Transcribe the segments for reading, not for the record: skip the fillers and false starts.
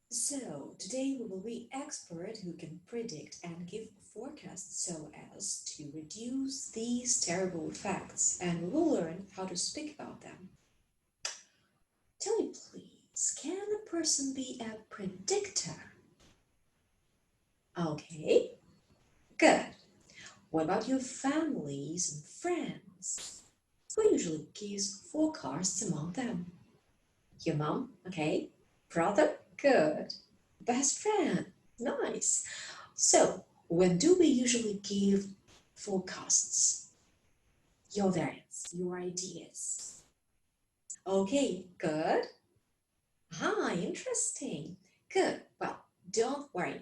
So, today we will be expert who can predict and give forecasts so as to reduce these terrible effects, and we will learn how to speak about them. Tell me please, can a person be a predictor? Okay, good. What about your families and friends? Who usually gives forecasts among them? Your mom, okay. Brother, good. Best friend, nice. So, when do we usually give forecasts? Your variants, your ideas. Okay, good. Interesting. Good. Well, don't worry.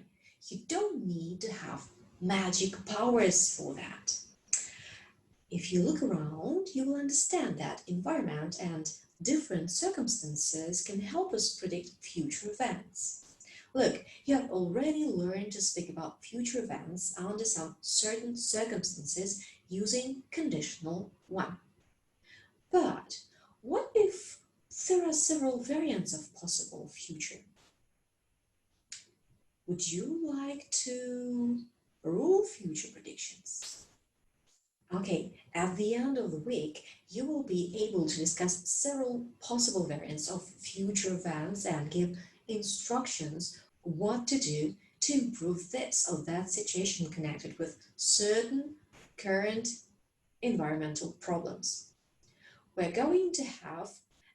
You don't need to have magic powers for that. If you look around, you will understand that environment and different circumstances can help us predict future events. Look, you have already learned to speak about future events under some certain circumstances using conditional one. But what if there are several variants of possible future? Would you like to rule future predictions? Okay, at the end of the week, you will be able to discuss several possible variants of future events and give instructions what to do to improve this or that situation connected with certain current environmental problems. We're going to have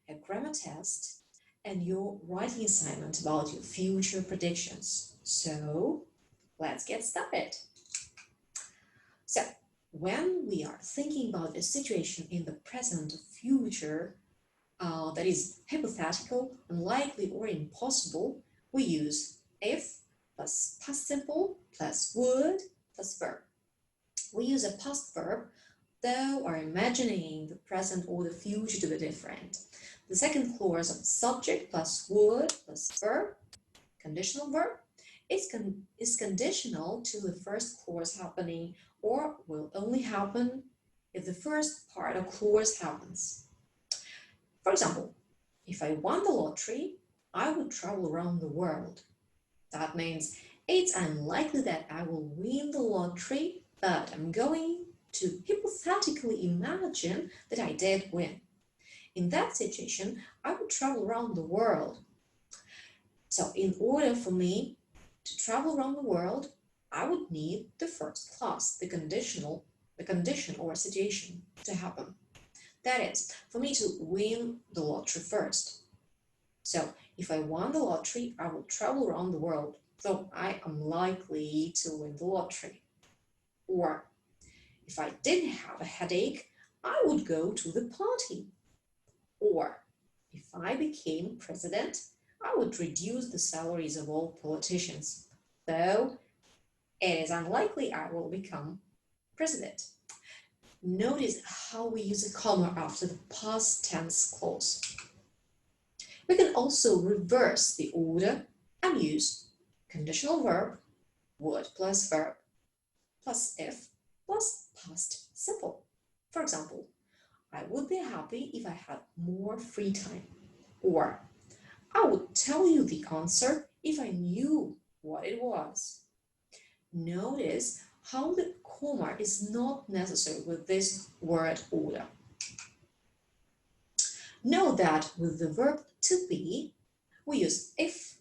a grammar test and your writing assignment about your future predictions. So let's get started. So, when we are thinking about a situation in the present or future that is hypothetical, unlikely, or impossible, we use if plus past simple plus would plus verb. We use a past verb, though are imagining the present or the future to be different. The second clause of subject plus would plus verb, conditional verb, is conditional to the first clause happening or will only happen if the first part of clause happens. For example, if I won the lottery, I would travel around the world. That means it's unlikely that I will win the lottery, but I'm going to hypothetically imagine that I did win. In that situation, I would travel around the world. So in order for me to travel around the world, I would need the first clause, the condition or situation to happen. That is, for me to win the lottery first. So if I won the lottery, I will travel around the world, though I am likely to win the lottery. Or if I didn't have a headache, I would go to the party. Or if I became president, I would reduce the salaries of all politicians, though it is unlikely I will become president. Notice how we use a comma after the past tense clause. We can also reverse the order and use conditional verb, would plus verb, plus if, plus past simple. For example, I would be happy if I had more free time. Or, I would tell you the answer if I knew what it was. Notice how the comma is not necessary with this word order. Note that with the verb to be, we use if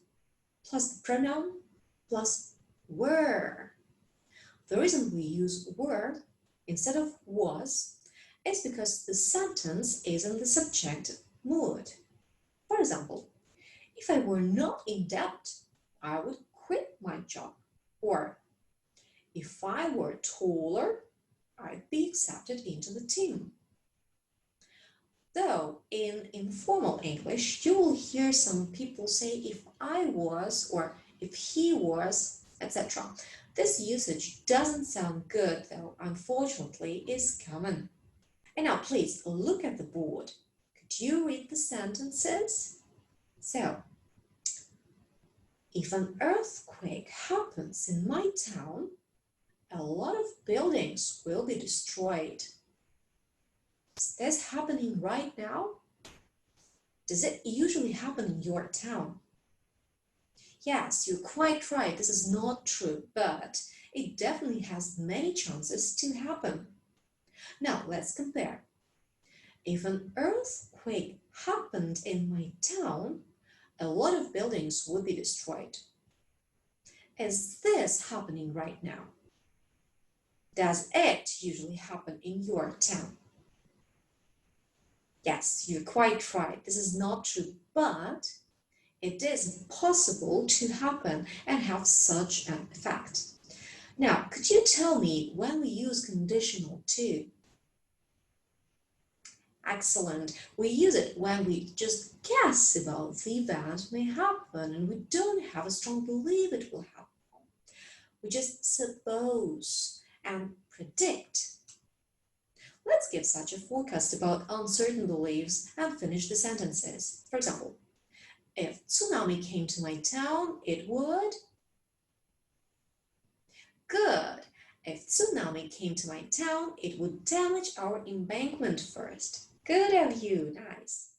plus the pronoun plus were. The reason we use were instead of was is because the sentence is in the subjective mood. For example, if I were not in debt, I would quit my job. Or if I were taller, I'd be accepted into the team. Though in informal English, you will hear some people say if I was or if he was, etc. This usage doesn't sound good, though unfortunately is common. And now please look at the board. Could you read the sentences? So, if an earthquake happens in my town, a lot of buildings will be destroyed. Is this happening right now? Does it usually happen in your town? Yes, you're quite right. This is not true, but it definitely has many chances to happen. Now, let's compare. If an earthquake happened in my town, a lot of buildings would be destroyed. Is this happening right now? Does it usually happen in your town? Yes, you're quite right. This is not true, but it is possible to happen and have such an effect. Now, could you tell me when we use conditional to? Excellent. We use it when we just guess about the event may happen and we don't have a strong belief it will happen. We just suppose and predict. Let's give such a forecast about uncertain beliefs and finish the sentences. For example, if tsunami came to my town, it would. Good. If tsunami came to my town, it would damage our embankment first. Good of you. Nice.